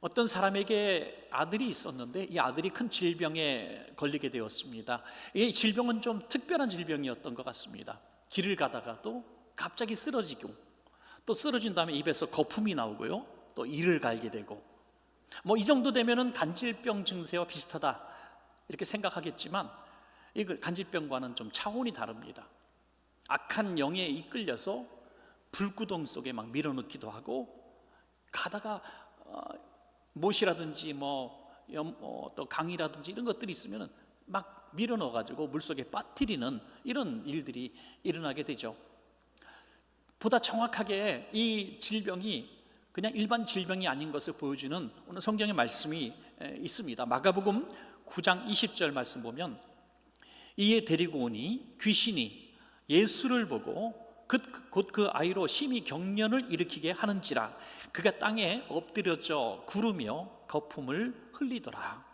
어떤 사람에게 아들이 있었는데 이 아들이 큰 질병에 걸리게 되었습니다. 이 질병은 좀 특별한 질병이었던 것 같습니다. 길을 가다가도 갑자기 쓰러지고, 또 쓰러진 다음에 입에서 거품이 나오고요, 또 이를 갈게 되고, 이 정도 되면은 간질병 증세와 비슷하다 이렇게 생각하겠지만, 이 간질병과는 좀 차원이 다릅니다. 악한 영에 이끌려서 불구덩 속에 막 밀어넣기도 하고, 가다가 못이라든지 또 강이라든지 이런 것들이 있으면 막 밀어넣어가지고 물속에 빠뜨리는 이런 일들이 일어나게 되죠. 보다 정확하게 이 질병이 그냥 일반 질병이 아닌 것을 보여주는 오늘 성경의 말씀이 있습니다. 마가복음 9장 20절 말씀 보면, 이에 데리고 오니 귀신이 예수를 보고 곧 그 아이로 심히 경련을 일으키게 하는지라 그가 땅에 엎드려져 구르며 거품을 흘리더라.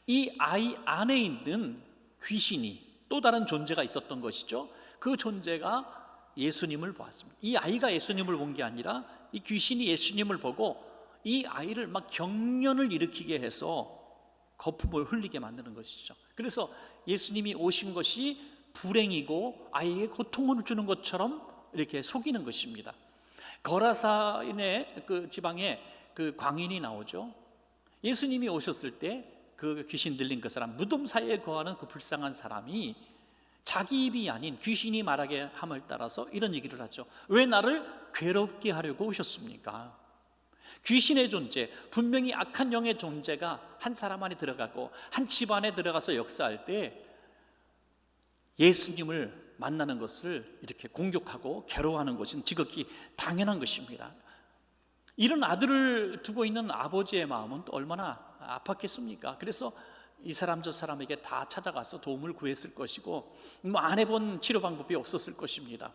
이 아이 안에 있는 귀신이 또 다른 존재가 있었던 것이죠. 그 존재가 예수님을 보았습니다. 이 아이가 예수님을 본 게 아니라 이 귀신이 예수님을 보고 이 아이를 막 경련을 일으키게 해서 거품을 흘리게 만드는 것이죠. 그래서 예수님이 오신 것이 불행이고 아이에게 고통을 주는 것처럼 이렇게 속이는 것입니다. 거라사인의 그 지방에 그 광인이 나오죠. 예수님이 오셨을 때 그 귀신 들린 그 사람, 무덤 사이에 거하는 그 불쌍한 사람이 자기 입이 아닌 귀신이 말하게 함을 따라서 이런 얘기를 하죠. 왜 나를 괴롭게 하려고 오셨습니까? 귀신의 존재, 분명히 악한 영의 존재가 한 사람 안에 들어가고 한 집안에 들어가서 역사할 때 예수님을 만나는 것을 이렇게 공격하고 괴로워하는 것은 지극히 당연한 것입니다. 이런 아들을 두고 있는 아버지의 마음은 또 얼마나 아팠겠습니까? 그래서 이 사람 저 사람에게 다 찾아가서 도움을 구했을 것이고, 안 해본 치료 방법이 없었을 것입니다.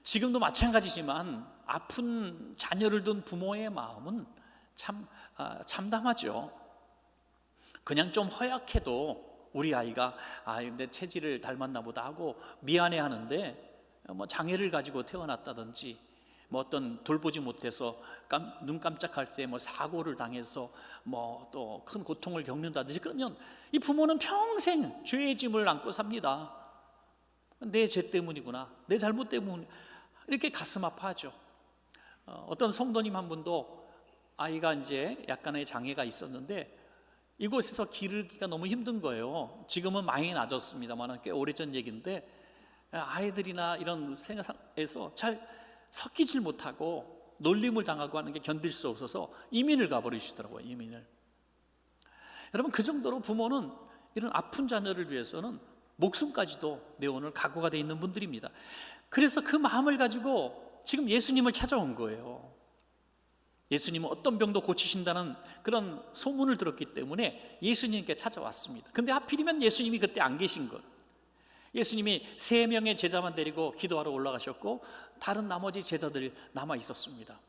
지금도 마찬가지지만 아픈 자녀를 둔 부모의 마음은 참 참담하죠. 그냥 좀 허약해도 우리 아이가 내 체질을 닮았나 보다 하고 미안해하는데, 장애를 가지고 태어났다든지 어떤 돌보지 못해서 눈 깜짝할 때 사고를 당해서 또 큰 고통을 겪는다든지 그러면 이 부모는 평생 죄의 짐을 안고 삽니다. 내 죄 때문이구나, 내 잘못 때문, 이렇게 가슴 아파하죠. 어떤 성도님 한 분도 아이가 이제 약간의 장애가 있었는데 이곳에서 기르기가 너무 힘든 거예요. 지금은 많이 나아졌습니다만 꽤 오래전 얘기인데, 아이들이나 이런 생활에서 잘 섞이질 못하고 놀림을 당하고 하는 게 견딜 수 없어서 이민을 가버리시더라고요. 이민을. 여러분, 그 정도로 부모는 이런 아픈 자녀를 위해서는 목숨까지도 내오늘 각오가 돼 있는 분들입니다. 그래서 그 마음을 가지고 지금 예수님을 찾아온 거예요. 예수님은 어떤 병도 고치신다는 그런 소문을 들었기 때문에 예수님께 찾아왔습니다. 근데 하필이면 예수님이 그때 안 계신 것. 예수님이 3명의 제자만 데리고 기도하러 올라가셨고 다른 나머지 제자들이 남아 있었습니다.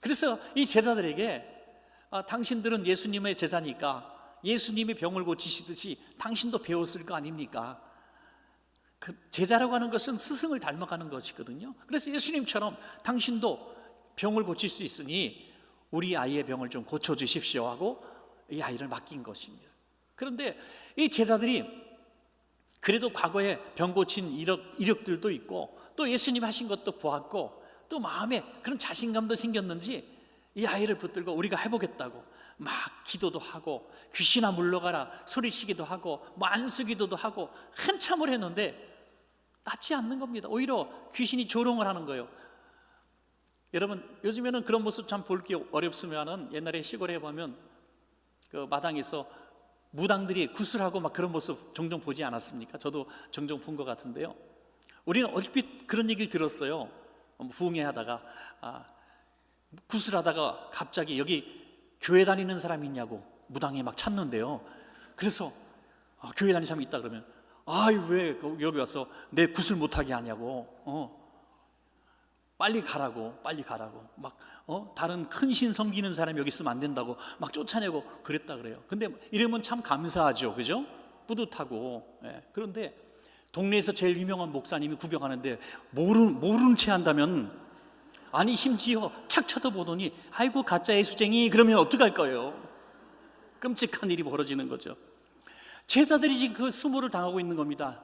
그래서 이 제자들에게 당신들은 예수님의 제자니까 예수님이 병을 고치시듯이 당신도 배웠을 거 아닙니까? 그 제자라고 하는 것은 스승을 닮아가는 것이거든요. 그래서 예수님처럼 당신도 병을 고칠 수 있으니 우리 아이의 병을 좀 고쳐주십시오 하고 이 아이를 맡긴 것입니다. 그런데 이 제자들이 그래도 과거에 병 고친 이력들도 있고 또 예수님 하신 것도 보았고 또 마음에 그런 자신감도 생겼는지 이 아이를 붙들고 우리가 해보겠다고 막 기도도 하고 귀신아 물러가라 소리치기도 하고 안수기도도 하고 한참을 했는데 낫지 않는 겁니다. 오히려 귀신이 조롱을 하는 거예요. 여러분, 요즘에는 그런 모습 참 보기 어렵으면은 옛날에 시골에 보면 그 마당에서 무당들이 구슬하고 막 그런 모습 종종 보지 않았습니까? 저도 종종 본 것 같은데요. 우리는 얼핏 그런 얘기를 들었어요. 부흥회 하다가 구슬하다가 갑자기 여기 교회 다니는 사람이 있냐고 무당이 막 찾는데요. 그래서 교회 다니는 사람이 있다 그러면 왜 여기 와서 내 구슬 못하게 하냐고 빨리 가라고 막 다른 큰 신 섬기는 사람이 여기 있으면 안 된다고 막 쫓아내고 그랬다 그래요. 근데 이러면 참 감사하죠, 그죠? 뿌듯하고. 그런데 동네에서 제일 유명한 목사님이 구경하는데 모르는 채 한다면 아니 심지어 착 쳐다보더니 아이고 가짜 예수쟁이 그러면 어떡할 거예요? 끔찍한 일이 벌어지는 거죠. 제자들이 지금 그 수모를 당하고 있는 겁니다.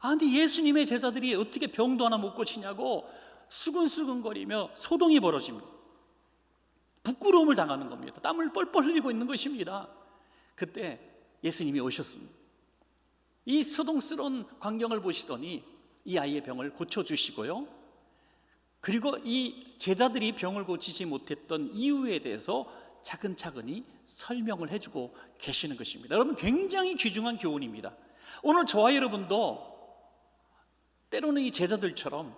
아니 예수님의 제자들이 어떻게 병도 하나 못 고치냐고 수근수근거리며 소동이 벌어집니다. 부끄러움을 당하는 겁니다. 땀을 뻘뻘 흘리고 있는 것입니다. 그때 예수님이 오셨습니다. 이 소동스러운 광경을 보시더니 이 아이의 병을 고쳐주시고요, 그리고 이 제자들이 병을 고치지 못했던 이유에 대해서 차근차근히 설명을 해주고 계시는 것입니다. 여러분, 굉장히 귀중한 교훈입니다. 오늘 저와 여러분도 때로는 이 제자들처럼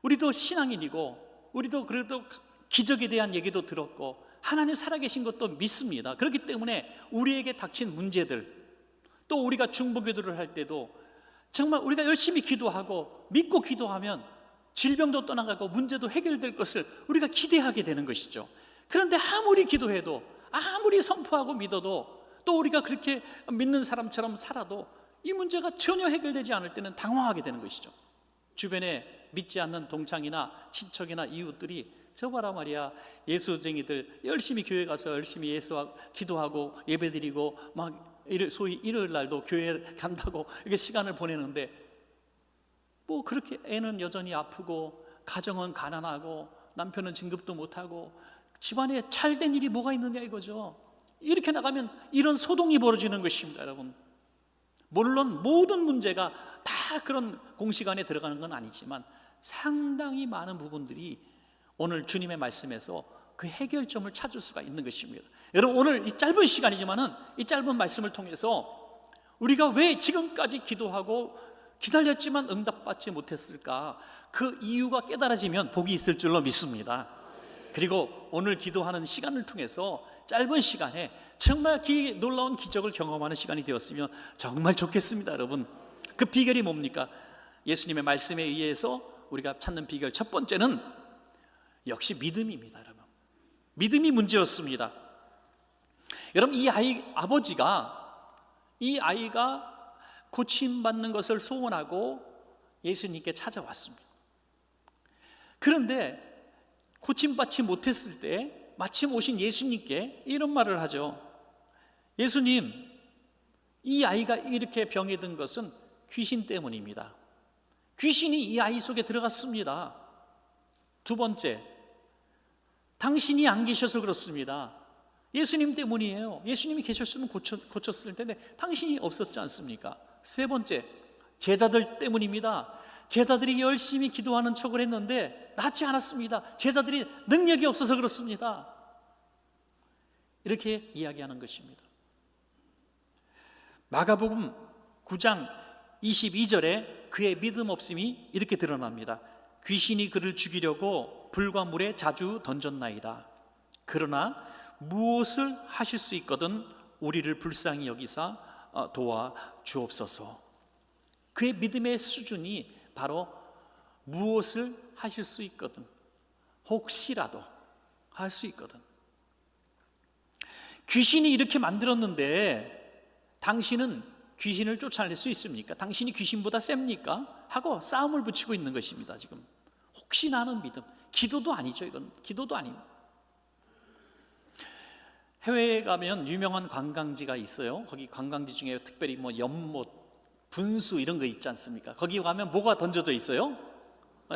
우리도 신앙인이고 우리도 그래도 기적에 대한 얘기도 들었고 하나님 살아계신 것도 믿습니다. 그렇기 때문에 우리에게 닥친 문제들, 또 우리가 중보기도를 할 때도 정말 우리가 열심히 기도하고 믿고 기도하면 질병도 떠나가고 문제도 해결될 것을 우리가 기대하게 되는 것이죠. 그런데 아무리 기도해도 아무리 선포하고 믿어도 또 우리가 그렇게 믿는 사람처럼 살아도 이 문제가 전혀 해결되지 않을 때는 당황하게 되는 것이죠. 주변에 믿지 않는 동창이나 친척이나 이웃들이 저 봐라 말이야, 예수쟁이들 열심히 교회 가서 열심히 예수와 기도하고 예배드리고 막 소위 일요일 날도 교회 간다고 이렇게 시간을 보내는데 뭐 그렇게 애는 여전히 아프고 가정은 가난하고 남편은 진급도 못하고 집안에 잘된 일이 뭐가 있느냐 이거죠. 이렇게 나가면 이런 소동이 벌어지는 것입니다. 여러분, 물론 모든 문제가 다 그런 공식 안에 들어가는 건 아니지만 상당히 많은 부분들이 오늘 주님의 말씀에서 그 해결점을 찾을 수가 있는 것입니다. 여러분, 오늘 이 짧은 시간이지만은 이 짧은 말씀을 통해서 우리가 왜 지금까지 기도하고 기다렸지만 응답받지 못했을까, 그 이유가 깨달아지면 복이 있을 줄로 믿습니다. 그리고 오늘 기도하는 시간을 통해서 짧은 시간에 정말 놀라운 기적을 경험하는 시간이 되었으면 정말 좋겠습니다. 여러분, 그 비결이 뭡니까? 예수님의 말씀에 의해서 우리가 찾는 비결 첫 번째는 역시 믿음입니다. 여러분, 믿음이 문제였습니다. 여러분, 이 아이가 고침받는 것을 소원하고 예수님께 찾아왔습니다. 그런데 고침받지 못했을 때 마침 오신 예수님께 이런 말을 하죠. 예수님, 이 아이가 이렇게 병에 든 것은 귀신 때문입니다. 귀신이 이 아이 속에 들어갔습니다. 두 번째, 당신이 안 계셔서 그렇습니다. 예수님 때문이에요. 예수님이 계셨으면 고쳤을 텐데 당신이 없었지 않습니까? 세 번째, 제자들 때문입니다. 제자들이 열심히 기도하는 척을 했는데 낫지 않았습니다. 제자들이 능력이 없어서 그렇습니다. 이렇게 이야기하는 것입니다. 마가복음 9장 22절에 그의 믿음 없음이 이렇게 드러납니다. 귀신이 그를 죽이려고 불과 물에 자주 던졌나이다. 그러나 무엇을 하실 수 있거든 우리를 불쌍히 여기사 도와 주옵소서. 그의 믿음의 수준이 바로 무엇을 하실 수 있거든, 혹시라도 할 수 있거든. 귀신이 이렇게 만들었는데 당신은 귀신을 쫓아낼 수 있습니까? 당신이 귀신보다 셉니까? 하고 싸움을 붙이고 있는 것입니다. 지금 혹시나 하는 믿음, 기도도 아니죠. 이건 기도도 아닙니다. 해외에 가면 유명한 관광지가 있어요. 거기 관광지 중에 특별히 뭐 연못, 분수 이런 거 있지 않습니까? 거기 가면 뭐가 던져져 있어요?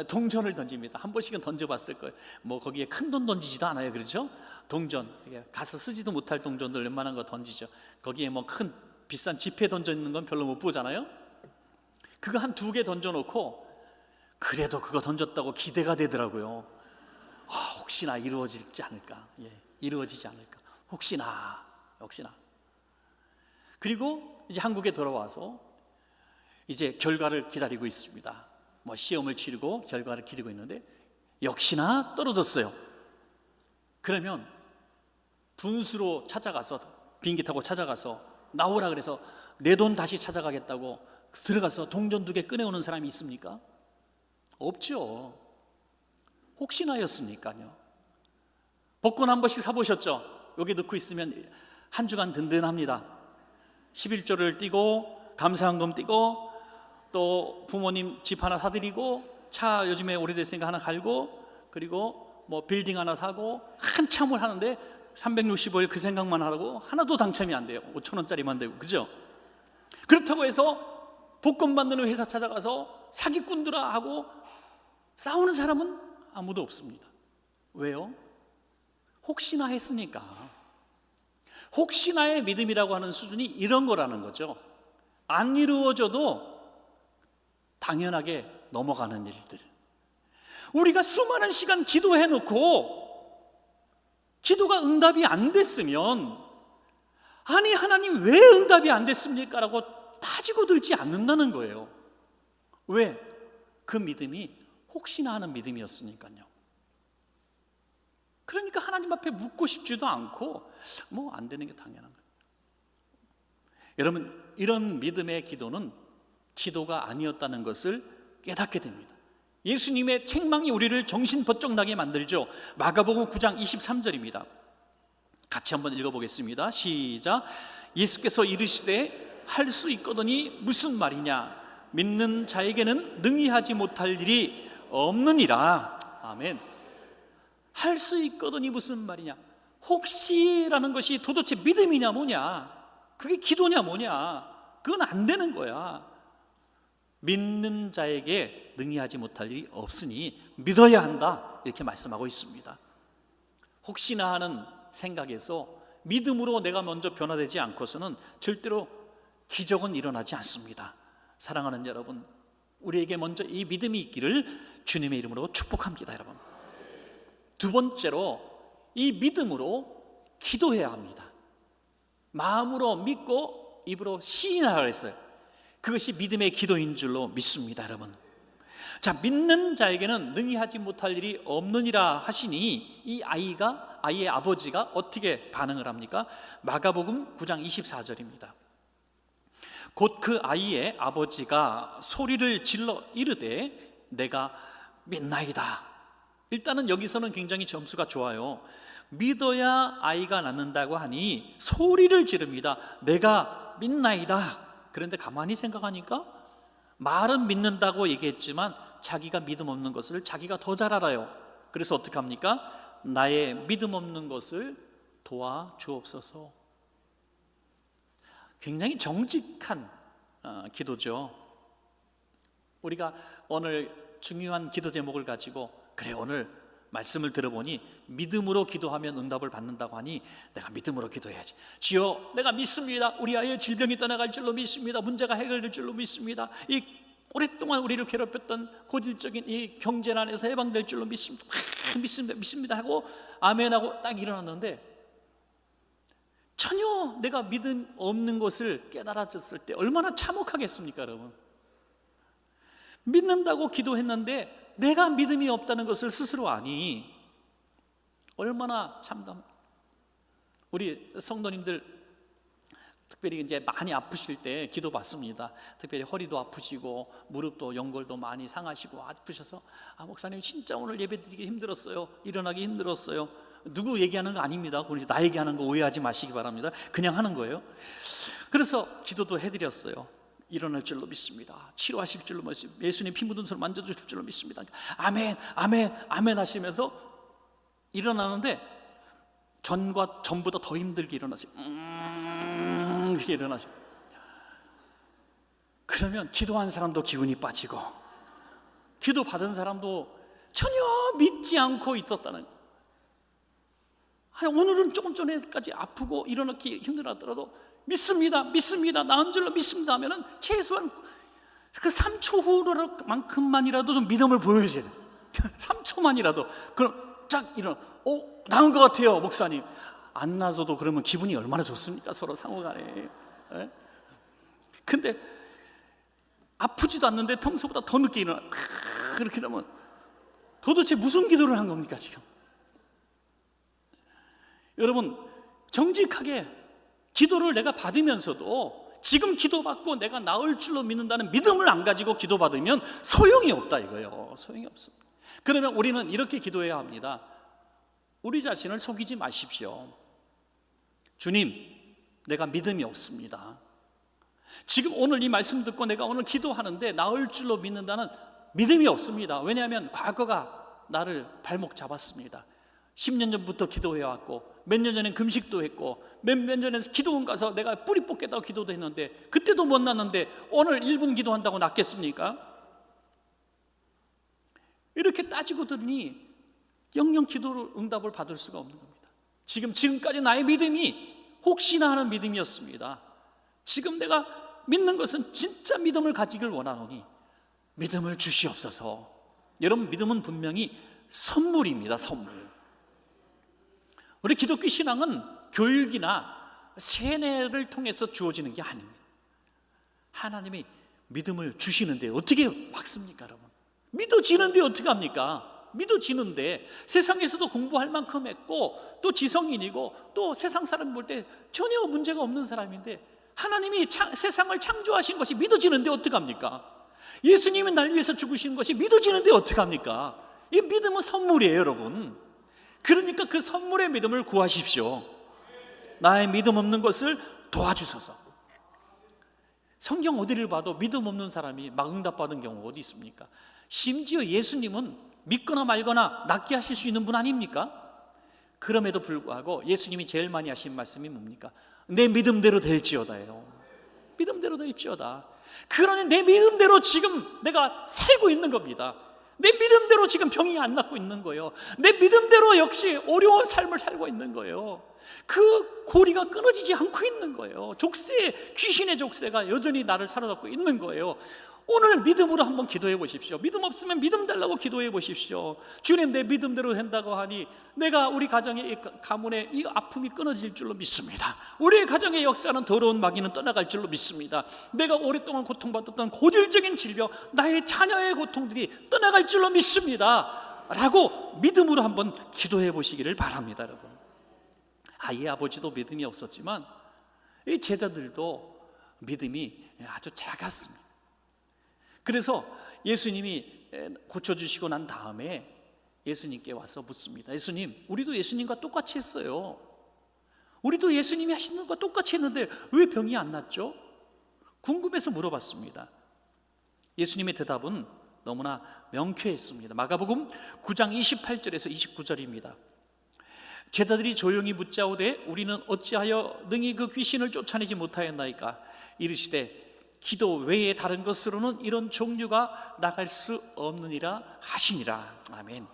동전을 던집니다. 한 번씩은 던져봤을 거예요. 뭐 거기에 큰 돈 던지지도 않아요, 그렇죠? 동전, 가서 쓰지도 못할 동전들 웬만한 거 던지죠. 거기에 뭐 큰 비싼 지폐 던져 있는 건 별로 못 보잖아요. 그거 한 2개 던져놓고 그래도 그거 던졌다고 기대가 되더라고요. 혹시나 이루어지지 않을까? 이루어지지 않을까? 혹시나. 그리고 이제 한국에 돌아와서 이제 결과를 기다리고 있습니다. 뭐 시험을 치르고 결과를 기다리고 있는데 역시나 떨어졌어요. 그러면 분수로 찾아가서, 비행기 타고 찾아가서 나오라 그래서 내 돈 다시 찾아가겠다고 들어가서 동전 2개 꺼내오는 사람이 있습니까? 없죠. 혹시나였으니까요. 복권 한 번씩 사보셨죠? 여기 넣고 있으면 한 주간 든든합니다. 11조를 띄고 감사한금 띄고 또 부모님 집 하나 사드리고 차 요즘에 오래됐으니까 하나 갈고, 그리고 뭐 빌딩 하나 사고 한참을 하는데 365일 그 생각만 하고 하나도 당첨이 안 돼요. 5천 원짜리만 되고, 그죠? 그렇다고 해서 복권 만드는 회사 찾아가서 사기꾼들아 하고 싸우는 사람은 아무도 없습니다. 왜요? 혹시나 했으니까. 혹시나의 믿음이라고 하는 수준이 이런 거라는 거죠. 안 이루어져도 당연하게 넘어가는 일들. 우리가 수많은 시간 기도해 놓고 기도가 응답이 안 됐으면, 아니 하나님 왜 응답이 안 됐습니까? 라고 따지고 들지 않는다는 거예요. 왜? 그 믿음이 혹시나 하는 믿음이었으니까요. 그러니까 하나님 앞에 묻고 싶지도 않고 뭐 안 되는 게 당연한 거예요. 여러분, 이런 믿음의 기도는 기도가 아니었다는 것을 깨닫게 됩니다. 예수님의 책망이 우리를 정신 번쩍 나게 만들죠. 마가복음 9장 23절입니다. 같이 한번 읽어보겠습니다. 시작. 예수께서 이르시되 할 수 있거더니 무슨 말이냐, 믿는 자에게는 능히 하지 못할 일이 없느니라. 아멘. 할 수 있거더니 무슨 말이냐, 혹시라는 것이 도대체 믿음이냐 뭐냐, 그게 기도냐 뭐냐, 그건 안 되는 거야. 믿는 자에게 능히 하지 못할 일이 없으니 믿어야 한다, 이렇게 말씀하고 있습니다. 혹시나 하는 생각에서 믿음으로 내가 먼저 변화되지 않고서는 절대로 기적은 일어나지 않습니다. 사랑하는 여러분, 우리에게 먼저 이 믿음이 있기를 주님의 이름으로 축복합니다. 여러분, 두 번째로 이 믿음으로 기도해야 합니다. 마음으로 믿고 입으로 시인하라 했어요. 그것이 믿음의 기도인 줄로 믿습니다. 여러분, 자, 믿는 자에게는 능히 하지 못할 일이 없느니라 하시니, 이 아이의 아버지가 어떻게 반응을 합니까? 마가복음 9장 24절입니다. 곧 그 아이의 아버지가 소리를 질러 이르되 내가 믿나이다. 일단은 여기서는 굉장히 점수가 좋아요. 믿어야 아이가 낳는다고 하니 소리를 지릅니다. 내가 믿나이다. 그런데 가만히 생각하니까 말은 믿는다고 얘기했지만 자기가 믿음 없는 것을 자기가 더 잘 알아요. 그래서 어떻게 합니까? 나의 믿음 없는 것을 도와주옵소서. 굉장히 정직한 기도죠. 우리가 오늘 중요한 기도 제목을 가지고, 그래 오늘 말씀을 들어보니 믿음으로 기도하면 응답을 받는다고 하니 내가 믿음으로 기도해야지. 주여, 내가 믿습니다. 우리 아이의 질병이 떠나갈 줄로 믿습니다. 문제가 해결될 줄로 믿습니다. 이 오랫동안 우리를 괴롭혔던 고질적인 이 경제난에서 해방될 줄로 믿습니다. 믿습니다 하고 아멘하고 딱 일어났는데, 전혀 내가 믿음 없는 것을 깨달아졌을 때 얼마나 참혹하겠습니까? 여러분, 믿는다고 기도했는데 내가 믿음이 없다는 것을 스스로 아니, 얼마나 참담. 우리 성도님들 특별히 이제 많이 아프실 때 기도 받습니다. 특별히 허리도 아프시고 무릎도 연골도 많이 상하시고 아프셔서, 목사님 진짜 오늘 예배드리기 힘들었어요, 일어나기 힘들었어요. 누구 얘기하는 거 아닙니다. 나 얘기하는 거 오해하지 마시기 바랍니다. 그냥 하는 거예요. 그래서 기도도 해드렸어요. 일어날 줄로 믿습니다. 치료하실 줄로 믿습니다. 예수님 피 묻은 손을 만져주실 줄로 믿습니다. 아멘, 아멘, 아멘 하시면서 일어나는데 전보다 더 힘들게 일어나시고 이렇게 일어나시고, 그러면 기도한 사람도 기운이 빠지고 기도 받은 사람도 전혀 믿지 않고 있었다는 거예요. 오늘은 조금 전에까지 아프고 일어나기 힘들었더라도 믿습니다, 믿습니다, 나은 줄로 믿습니다 하면은 최소한 그 3초 후만큼만이라도 좀 믿음을 보여줘야 돼요. 3초만이라도. 그럼 쫙 일어나, 나은 것 같아요 목사님. 안 나서도 그러면 기분이 얼마나 좋습니까? 서로 상호간에. 근데 아프지도 않는데 평소보다 더 늦게 일어나, 그렇게 되면 도대체 무슨 기도를 한 겁니까 지금? 여러분, 정직하게 기도를 내가 받으면서도 지금 기도받고 내가 나을 줄로 믿는다는 믿음을 안 가지고 기도받으면 소용이 없다 이거예요. 소용이 없습니다. 그러면 우리는 이렇게 기도해야 합니다. 우리 자신을 속이지 마십시오. 주님, 내가 믿음이 없습니다. 지금 오늘 이 말씀 듣고 내가 오늘 기도하는데 나을 줄로 믿는다는 믿음이 없습니다. 왜냐하면 과거가 나를 발목 잡았습니다. 10년 전부터 기도해왔고 몇 년 전엔 금식도 했고 몇 년 전에 기도원 가서 내가 뿌리 뽑겠다고 기도도 했는데 그때도 못 났는데 오늘 1분 기도한다고 낫겠습니까? 이렇게 따지고 들으니 영영 기도를 응답을 받을 수가 없는 겁니다. 지금까지 나의 믿음이 혹시나 하는 믿음이었습니다. 지금 내가 믿는 것은 진짜 믿음을 가지길 원하노니 믿음을 주시옵소서. 여러분, 믿음은 분명히 선물입니다. 선물. 우리 기독교 신앙은 교육이나 세뇌를 통해서 주어지는 게 아닙니다. 하나님이 믿음을 주시는데 어떻게 막습니까, 여러분? 믿어지는데 어떻게 합니까? 믿어지는데 세상에서도 공부할 만큼 했고 또 지성인이고 또 세상 사람 볼 때 전혀 문제가 없는 사람인데 하나님이 세상을 창조하신 것이 믿어지는데 어떡합니까? 예수님이 날 위해서 죽으신 것이 믿어지는데 어떡합니까? 이 믿음은 선물이에요, 여러분. 그러니까 그 선물의 믿음을 구하십시오. 나의 믿음 없는 것을 도와주소서. 성경 어디를 봐도 믿음 없는 사람이 막 응답받은 경우 어디 있습니까? 심지어 예수님은 믿거나 말거나 낫게 하실 수 있는 분 아닙니까? 그럼에도 불구하고 예수님이 제일 많이 하신 말씀이 뭡니까? 내 믿음대로 될지어다예요. 믿음대로 될지어다. 그러니 내 믿음대로 지금 내가 살고 있는 겁니다. 내 믿음대로 지금 병이 안 낫고 있는 거예요. 내 믿음대로 역시 어려운 삶을 살고 있는 거예요. 그 고리가 끊어지지 않고 있는 거예요. 귀신의 족쇄가 여전히 나를 사로잡고 있는 거예요. 오늘 믿음으로 한번 기도해 보십시오. 믿음 없으면 믿음 달라고 기도해 보십시오. 주님, 내 믿음대로 된다고 하니 내가 우리 가정의 가문의 이 아픔이 끊어질 줄로 믿습니다. 우리의 가정의 역사는 더러운 마귀는 떠나갈 줄로 믿습니다. 내가 오랫동안 고통받았던 고질적인 질병, 나의 자녀의 고통들이 떠나갈 줄로 믿습니다 라고 믿음으로 한번 기도해 보시기를 바랍니다. 여러분, 이 아버지도 믿음이 없었지만 이 제자들도 믿음이 아주 작았습니다. 그래서 예수님이 고쳐주시고 난 다음에 예수님께 와서 묻습니다. 예수님, 우리도 예수님과 똑같이 했어요. 우리도 예수님이 하시는 것과 똑같이 했는데 왜 병이 안 낫죠? 궁금해서 물어봤습니다. 예수님의 대답은 너무나 명쾌했습니다. 마가복음 9장 28절에서 29절입니다. 제자들이 조용히 묻자오되 우리는 어찌하여 능히 그 귀신을 쫓아내지 못하였나이까? 이르시되 기도 외에 다른 것으로는 이런 종류가 나갈 수 없느니라 하시니라. 아멘.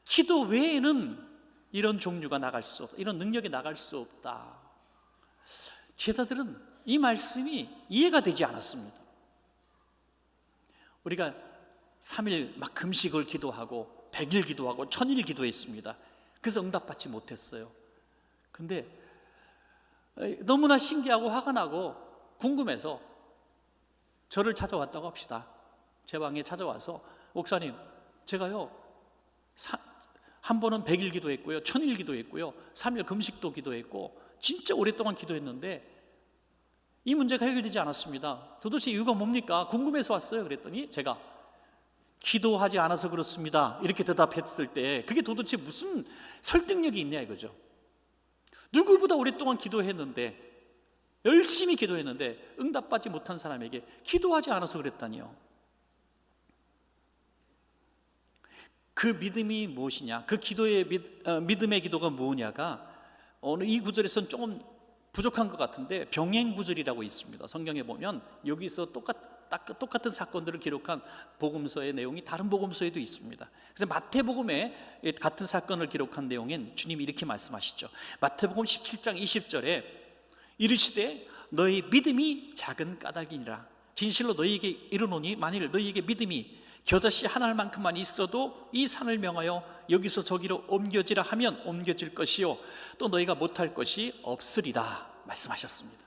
기도 외에는 이런 종류가 나갈 수 없다, 이런 능력이 나갈 수 없다. 제자들은 이 말씀이 이해가 되지 않았습니다. 우리가 3일 막 금식을 기도하고 100일 기도하고 1000일 기도했습니다. 그래서 응답받지 못했어요. 근데 너무나 신기하고 화가 나고 궁금해서 저를 찾아왔다고 합시다. 제 방에 찾아와서 목사님, 제가요 한 번은 100일 기도했고요, 1000일 기도했고요, 3일 금식도 기도했고 진짜 오랫동안 기도했는데 이 문제가 해결되지 않았습니다. 도대체 이유가 뭡니까? 궁금해서 왔어요. 그랬더니 제가 기도하지 않아서 그렇습니다 이렇게 대답했을 때 그게 도대체 무슨 설득력이 있냐 이거죠. 누구보다 오랫동안 기도했는데, 열심히 기도했는데 응답받지 못한 사람에게 기도하지 않아서 그랬다니요. 그 믿음이 무엇이냐, 그 기도의 믿음의 기도가 뭐냐가 오늘 이 구절에서는 조금 부족한 것 같은데 병행 구절이라고 있습니다. 성경에 보면 여기서 똑같은 사건들을 기록한 복음서의 내용이 다른 복음서에도 있습니다. 그래서 마태복음에 같은 사건을 기록한 내용엔 주님이 이렇게 말씀하시죠. 마태복음 17장 20절에 이르시되 너희 믿음이 작은 까닭이니라. 진실로 너희에게 이르노니 만일 너희에게 믿음이 겨자씨 한 알만큼만 있어도 이 산을 명하여 여기서 저기로 옮겨지라 하면 옮겨질 것이요 또 너희가 못할 것이 없으리라 말씀하셨습니다.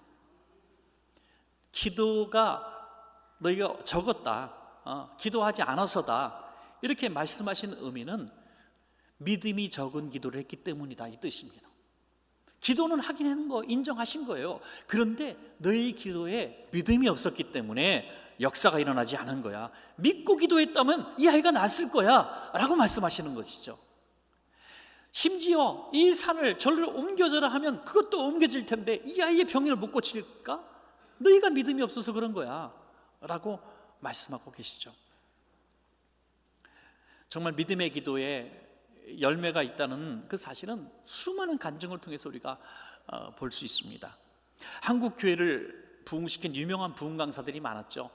기도가 너희가 적었다, 기도하지 않아서다 이렇게 말씀하신 의미는 믿음이 적은 기도를 했기 때문이다 이 뜻입니다. 기도는 하긴 하는 거 인정하신 거예요. 그런데 너희 기도에 믿음이 없었기 때문에 역사가 일어나지 않은 거야. 믿고 기도했다면 이 아이가 낫을 거야 라고 말씀하시는 것이죠. 심지어 이 산을 절로 옮겨져라 하면 그것도 옮겨질 텐데 이 아이의 병을 못 고칠까? 너희가 믿음이 없어서 그런 거야 라고 말씀하고 계시죠. 정말 믿음의 기도에 열매가 있다는 그 사실은 수많은 간증을 통해서 우리가 볼 수 있습니다. 한국 교회를 부흥시킨 유명한 부흥 강사들이 많았죠.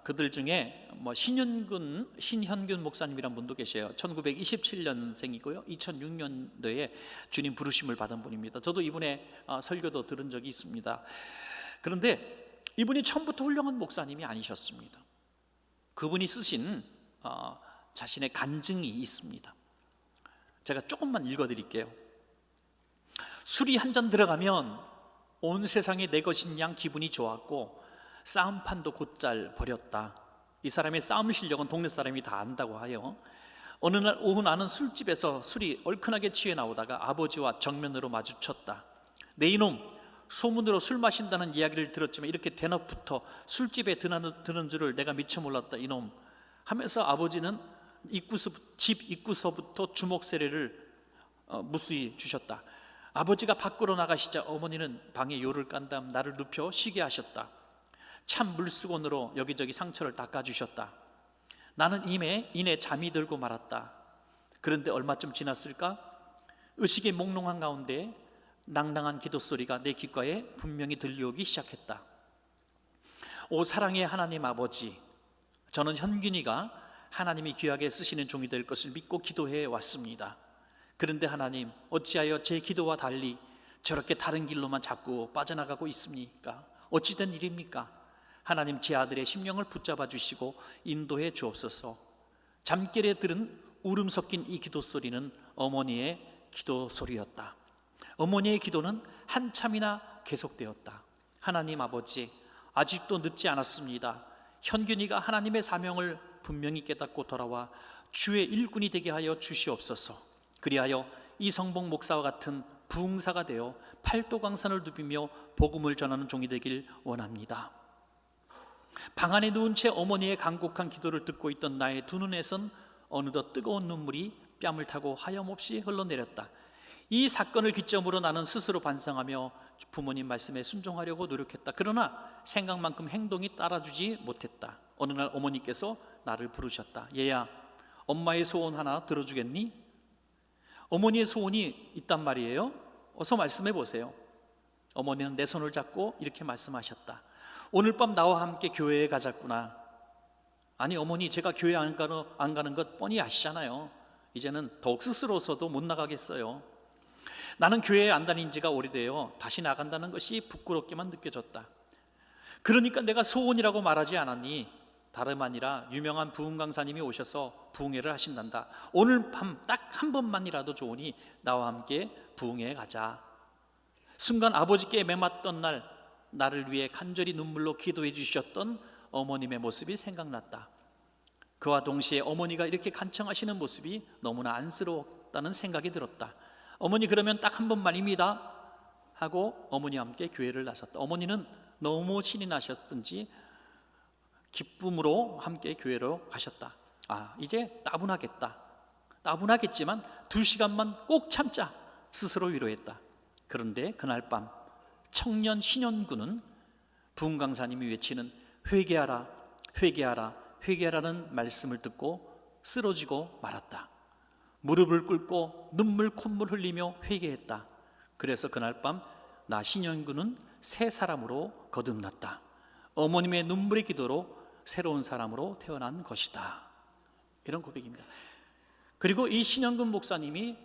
그들 중에 신현균 목사님이란 분도 계세요. 1927년생이고요 2006년도에 주님 부르심을 받은 분입니다. 저도 이분의 설교도 들은 적이 있습니다. 그런데 이분이 처음부터 훌륭한 목사님이 아니셨습니다. 그분이 쓰신 자신의 간증이 있습니다. 제가 조금만 읽어드릴게요. 술이 한 잔 들어가면 온 세상이 내 것인 양 기분이 좋았고 싸움판도 곧잘 버렸다. 이 사람의 싸움 실력은 동네 사람이 다 안다고 하여 어느 날 오후 나는 술집에서 술이 얼큰하게 취해 나오다가 아버지와 정면으로 마주쳤다. 내 이놈, 소문으로 술 마신다는 이야기를 들었지만 이렇게 대낮부터 술집에 드는 줄을 내가 미처 몰랐다 이놈 하면서 아버지는 집 입구서부터 주먹 세례를 무수히 주셨다. 아버지가 밖으로 나가시자 어머니는 방에 요를 깐 다음 나를 눕혀 쉬게 하셨다. 찬 물수건으로 여기저기 상처를 닦아주셨다. 나는 이내 잠이 들고 말았다. 그런데 얼마쯤 지났을까? 의식의 몽롱한 가운데 낭낭한 기도 소리가 내 귓가에 분명히 들려오기 시작했다. 오 사랑의 하나님 아버지, 저는 현균이가 하나님이 귀하게 쓰시는 종이 될 것을 믿고 기도해 왔습니다. 그런데 하나님, 어찌하여 제 기도와 달리 저렇게 다른 길로만 자꾸 빠져나가고 있습니까? 어찌된 일입니까? 하나님, 제 아들의 심령을 붙잡아 주시고 인도해 주옵소서. 잠결에 들은 울음 섞인 이 기도 소리는 어머니의 기도 소리였다. 어머니의 기도는 한참이나 계속되었다. 하나님 아버지, 아직도 늦지 않았습니다. 현균이가 하나님의 사명을 분명히 깨닫고 돌아와 주의 일꾼이 되게 하여 주시옵소서. 그리하여 이성봉 목사와 같은 부흥사가 되어 팔도강산을 누비며 복음을 전하는 종이 되길 원합니다. 방 안에 누운 채 어머니의 간곡한 기도를 듣고 있던 나의 두 눈에선 어느덧 뜨거운 눈물이 뺨을 타고 하염없이 흘러내렸다. 이 사건을 기점으로 나는 스스로 반성하며 부모님 말씀에 순종하려고 노력했다. 그러나 생각만큼 행동이 따라주지 못했다. 어느 날 어머니께서 나를 부르셨다. 얘야, 엄마의 소원 하나 들어주겠니? 어머니의 소원이 있단 말이에요. 어서 말씀해 보세요. 어머니는 내 손을 잡고 이렇게 말씀하셨다. 오늘 밤 나와 함께 교회에 가자꾸나. 아니 어머니, 제가 교회 안 가는 것 뻔히 아시잖아요. 이제는 더욱 스스로서도 못 나가겠어요. 나는 교회에 안 다닌 지가 오래되어 다시 나간다는 것이 부끄럽게만 느껴졌다. 그러니까 내가 소원이라고 말하지 않았니? 다름 아니라 유명한 부흥 강사님이 오셔서 부흥회를 하신단다. 오늘 밤 딱 한 번만이라도 좋으니 나와 함께 부흥회에 가자. 순간 아버지께 매맞던 날 나를 위해 간절히 눈물로 기도해 주셨던 어머님의 모습이 생각났다. 그와 동시에 어머니가 이렇게 간청하시는 모습이 너무나 안쓰러웠다는 생각이 들었다. 어머니, 그러면 딱 한 번만입니다 하고 어머니와 함께 교회를 나섰다. 어머니는 너무 신이 나셨든지 기쁨으로 함께 교회로 가셨다. 이제 따분하겠지만 2시간만 꼭 참자 스스로 위로했다. 그런데 그날 밤 청년 신현군은 부흥 강사님이 외치는 회개하라, 회개하라, 회개하라는 말씀을 듣고 쓰러지고 말았다. 무릎을 꿇고 눈물 콧물 흘리며 회개했다. 그래서 그날 밤 나 신현군은 새 사람으로 거듭났다. 어머님의 눈물의 기도로 새로운 사람으로 태어난 것이다. 이런 고백입니다. 그리고 이 신현근 목사님이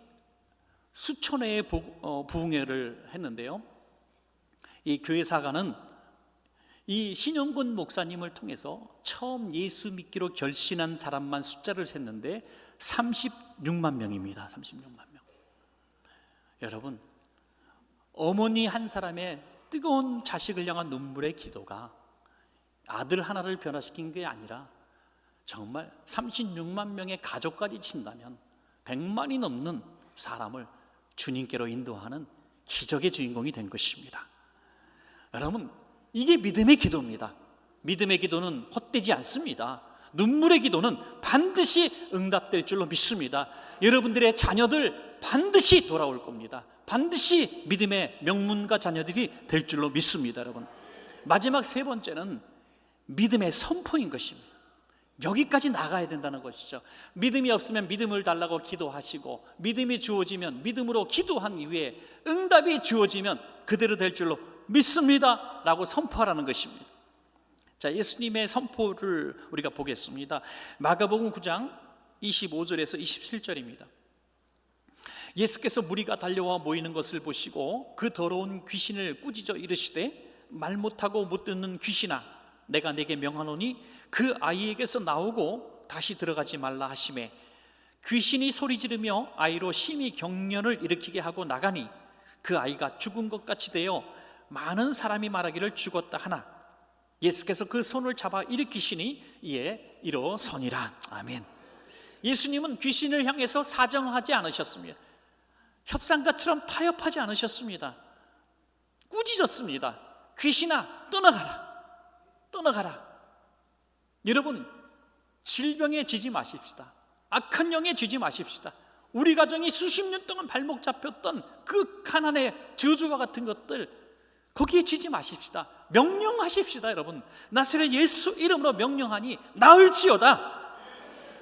수천 회의 부흥회를 했는데요, 이 교회사가는 이 신현근 목사님을 통해서 처음 예수 믿기로 결신한 사람만 숫자를 셌는데 36만 명입니다. 36만 명. 여러분, 어머니 한 사람의 뜨거운 자식을 향한 눈물의 기도가 아들 하나를 변화시킨 게 아니라 정말 36만 명의 가족까지 친다면 100만이 넘는 사람을 주님께로 인도하는 기적의 주인공이 된 것입니다. 여러분, 이게 믿음의 기도입니다. 믿음의 기도는 헛되지 않습니다. 눈물의 기도는 반드시 응답될 줄로 믿습니다. 여러분들의 자녀들 반드시 돌아올 겁니다. 반드시 믿음의 명문가 자녀들이 될 줄로 믿습니다. 여러분, 마지막 세 번째는 믿음의 선포인 것입니다. 여기까지 나가야 된다는 것이죠. 믿음이 없으면 믿음을 달라고 기도하시고, 믿음이 주어지면 믿음으로 기도한 이후에 응답이 주어지면 그대로 될 줄로 믿습니다 라고 선포하라는 것입니다. 자, 예수님의 선포를 우리가 보겠습니다. 마가복음 9장 25절에서 27절입니다. 예수께서 무리가 달려와 모이는 것을 보시고 그 더러운 귀신을 꾸짖어 이르시되, 말 못하고 못 듣는 귀신아, 내가 네게 명하노니 그 아이에게서 나오고 다시 들어가지 말라 하시매, 귀신이 소리 지르며 아이로 심히 경련을 일으키게 하고 나가니 그 아이가 죽은 것 같이 되어 많은 사람이 말하기를 죽었다 하나, 예수께서 그 손을 잡아 일으키시니 이에 일어서니라. 아멘. 예수님은 귀신을 향해서 사정하지 않으셨습니다. 협상가처럼 타협하지 않으셨습니다. 꾸짖었습니다. 귀신아, 떠나가라, 떠나가라. 여러분, 질병에 지지 마십시다. 악한 영에 지지 마십시다. 우리 가정이 수십 년 동안 발목 잡혔던 그 가난의 저주와 같은 것들, 거기에 지지 마십시다. 명령하십시다. 여러분, 나사렛 예수 이름으로 명령하니 나을지어다.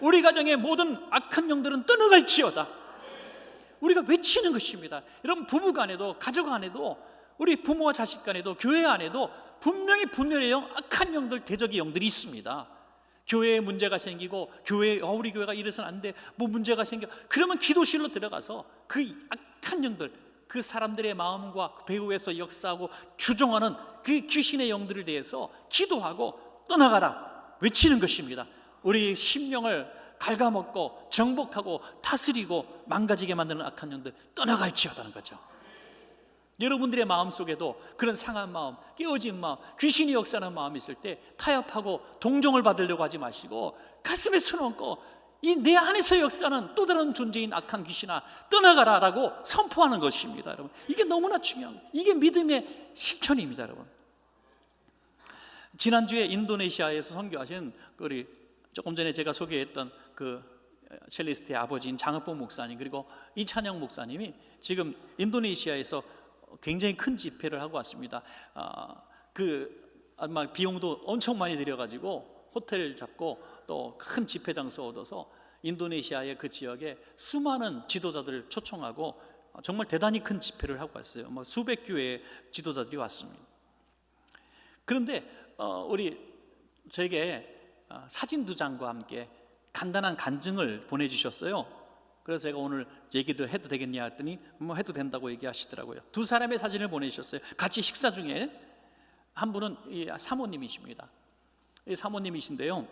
우리 가정의 모든 악한 영들은 떠나갈지어다. 우리가 외치는 것입니다. 여러분, 부부 간에도, 가족 안에도, 우리 부모와 자식 간에도, 교회 안에도 분명히 분열의 영, 악한 영들, 대적의 영들이 있습니다. 교회에 문제가 생기고, 교회에 우리 교회가 이래서는 안 돼, 뭐 문제가 생겨, 그러면 기도실로 들어가서 그 악한 영들, 그 사람들의 마음과 배후에서 역사하고 주종하는 그 귀신의 영들에 대해서 기도하고 떠나가라 외치는 것입니다. 우리 심령을 갉아먹고 정복하고 다스리고 망가지게 만드는 악한 영들 떠나갈지어다는 거죠. 여러분들의 마음속에도 그런 상한 마음, 깨어진 마음, 귀신이 역사하는 마음이 있을 때 타협하고 동정을 받으려고 하지 마시고 가슴에 손 얹고 이 내 안에서 역사하는 또 다른 존재인 악한 귀신아, 떠나가라 라고 선포하는 것입니다. 여러분, 이게 너무나 중요한 거예요. 이게 믿음의 실천입니다. 여러분, 지난주에 인도네시아에서 선교하신 우리 조금 전에 제가 소개했던 그 첼리스트의 아버지인 장흑봉 목사님, 그리고 이찬영 목사님이 지금 인도네시아에서 굉장히 큰 집회를 하고 왔습니다. 아마 비용도 엄청 많이 들여가지고 호텔 잡고 또 큰 집회 장소 얻어서 인도네시아의 그 지역에 수많은 지도자들을 초청하고 정말 대단히 큰 집회를 하고 왔어요. 수백 교회의 지도자들이 왔습니다. 그런데 저에게 사진 2장과 함께 간단한 간증을 보내주셨어요. 그래서 제가 오늘 얘기도 해도 되겠냐 했더니 뭐 해도 된다고 얘기하시더라고요. 2사람의 사진을 보내주셨어요. 같이 식사 중에 한 분은 이 사모님이십니다. 이 사모님이신데요,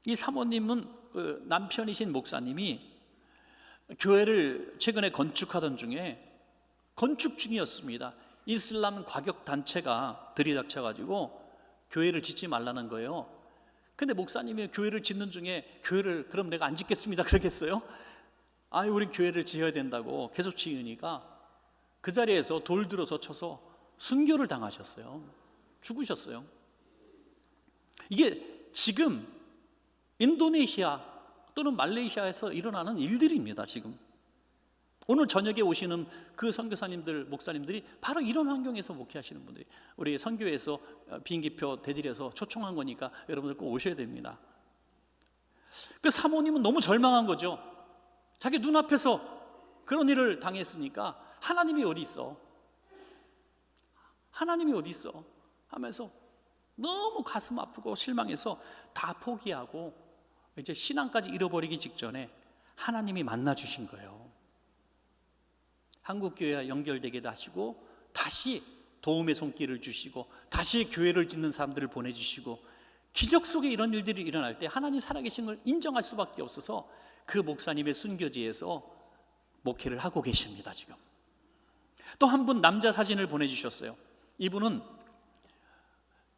이 사모님은 그 남편이신 목사님이 교회를 최근에 건축하던 중에 건축 중이었습니다. 이슬람 과격 단체가 들이닥쳐가지고 교회를 짓지 말라는 거예요. 근데 목사님이 교회를 짓는 중에 교회를 그럼 내가 안 짓겠습니다 그러겠어요? 우리 교회를 지어야 된다고 계속 지으니까 그 자리에서 돌 들어서 쳐서 순교를 당하셨어요. 죽으셨어요. 이게 지금 인도네시아 또는 말레이시아에서 일어나는 일들입니다. 지금 오늘 저녁에 오시는 그 선교사님들, 목사님들이 바로 이런 환경에서 목회하시는 분들이, 우리 선교회에서 비행기표 대딜해서 초청한 거니까 여러분들 꼭 오셔야 됩니다. 그 사모님은 너무 절망한 거죠. 자기 눈앞에서 그런 일을 당했으니까 하나님이 어디 있어? 하나님이 어디 있어? 하면서 너무 가슴 아프고 실망해서 다 포기하고 이제 신앙까지 잃어버리기 직전에 하나님이 만나 주신 거예요. 한국교회와 연결되게 하시고 다시 도움의 손길을 주시고 다시 교회를 짓는 사람들을 보내주시고, 기적 속에 이런 일들이 일어날 때 하나님 살아계신 걸 인정할 수밖에 없어서 그 목사님의 순교지에서 목회를 하고 계십니다. 지금 또 한 분 남자 사진을 보내주셨어요. 이분은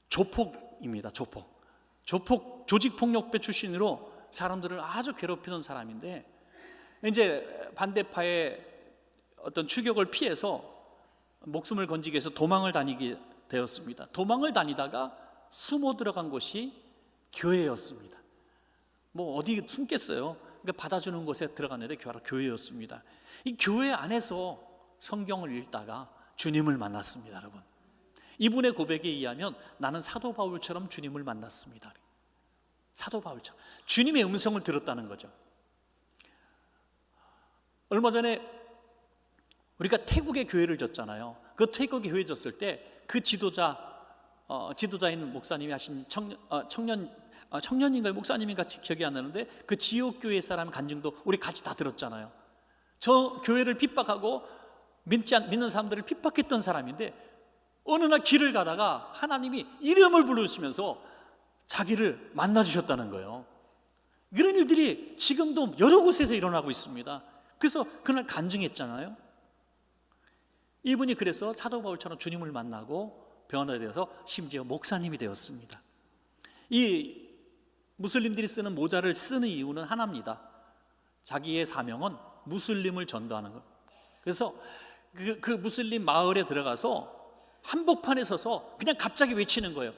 조폭입니다. 조폭 조직폭력배 출신으로 사람들을 아주 괴롭히던 사람인데, 이제 반대파의 어떤 추격을 피해서 목숨을 건지기 위해서 도망을 다니게 되었습니다. 도망을 다니다가 숨어 들어간 곳이 교회였습니다. 뭐 어디 숨겠어요? 그러니까 받아주는 곳에 들어갔는데 바로 교회였습니다. 이 교회 안에서 성경을 읽다가 주님을 만났습니다. 여러분, 이분의 고백에 의하면 나는 사도 바울처럼 주님을 만났습니다. 사도 바울처럼 주님의 음성을 들었다는 거죠. 얼마 전에 우리가 태국의 교회를 졌잖아요. 그 태국의 교회 졌을 때 그 지도자인 목사님이 하신 청년인가요? 목사님인가 기억이 안 나는데 그 지역교회 사람 간증도 우리 같이 다 들었잖아요. 저 교회를 핍박하고 믿는 사람들을 핍박했던 사람인데 어느 날 길을 가다가 하나님이 이름을 부르시면서 자기를 만나주셨다는 거예요. 이런 일들이 지금도 여러 곳에서 일어나고 있습니다. 그래서 그날 간증했잖아요. 이분이 그래서 사도 바울처럼 주님을 만나고 변화되어서 심지어 목사님이 되었습니다. 이 무슬림들이 쓰는 모자를 쓰는 이유는 하나입니다. 자기의 사명은 무슬림을 전도하는 것. 그래서 그 무슬림 마을에 들어가서 한복판에 서서 그냥 갑자기 외치는 거예요.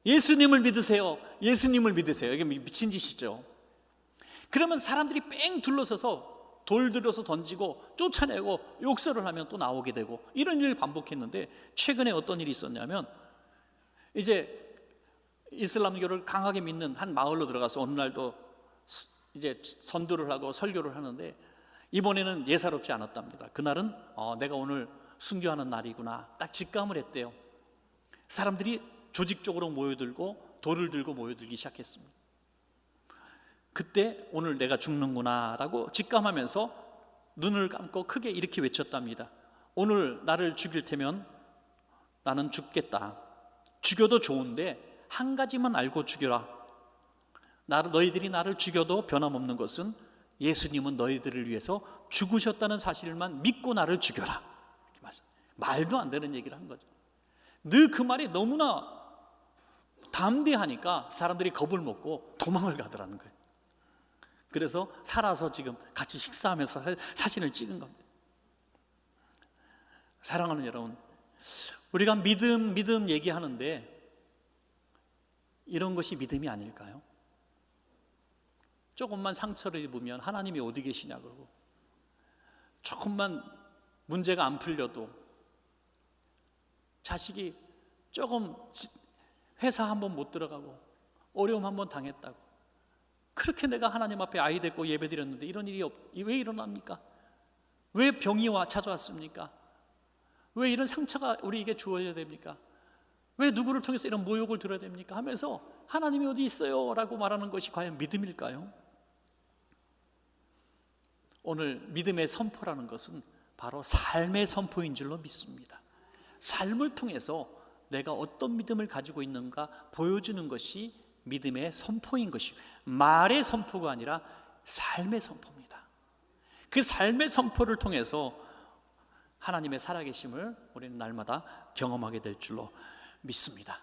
예수님을 믿으세요. 예수님을 믿으세요. 이게 미친 짓이죠. 그러면 사람들이 뺑 둘러서서 돌 들어서 던지고 쫓아내고 욕설을 하면 또 나오게 되고 이런 일을 반복했는데 최근에 어떤 일이 있었냐면 이제 이슬람교를 강하게 믿는 한 마을로 들어가서 어느 날도 이제 선도를 하고 설교를 하는데 이번에는 예사롭지 않았답니다. 그날은 내가 오늘 순교하는 날이구나 딱 직감을 했대요. 사람들이 조직적으로 모여들고 돌을 들고 모여들기 시작했습니다. 그때 오늘 내가 죽는구나 라고 직감하면서 눈을 감고 크게 이렇게 외쳤답니다. 오늘 나를 죽일 테면 나는 죽겠다. 죽여도 좋은데 한 가지만 알고 죽여라. 너희들이 나를 죽여도 변함없는 것은 예수님은 너희들을 위해서 죽으셨다는 사실만 믿고 나를 죽여라. 이렇게 말도 안 되는 얘기를 한 거죠. 늘 그 말이 너무나 담대하니까 사람들이 겁을 먹고 도망을 가더라는 거예요. 그래서 살아서 지금 같이 식사하면서 사진을 찍은 겁니다. 사랑하는 여러분, 우리가 믿음 얘기하는데 이런 것이 믿음이 아닐까요? 조금만 상처를 입으면 하나님이 어디 계시냐 그러고 조금만 문제가 안 풀려도 자식이 조금 회사 한번 못 들어가고 어려움 한번 당했다고 그렇게 내가 하나님 앞에 아이 데리고 예배 드렸는데 이런 일이 왜 일어납니까? 왜 병이 찾아왔습니까? 왜 이런 상처가 우리에게 주어져야 됩니까? 왜 누구를 통해서 이런 모욕을 들어야 됩니까? 하면서 하나님이 어디 있어요? 라고 말하는 것이 과연 믿음일까요? 오늘 믿음의 선포라는 것은 바로 삶의 선포인 줄로 믿습니다. 삶을 통해서 내가 어떤 믿음을 가지고 있는가 보여주는 것이 믿음의 선포인 것이고 말의 선포가 아니라 삶의 선포입니다. 그 삶의 선포를 통해서 하나님의 살아계심을 우리는 날마다 경험하게 될 줄로 믿습니다.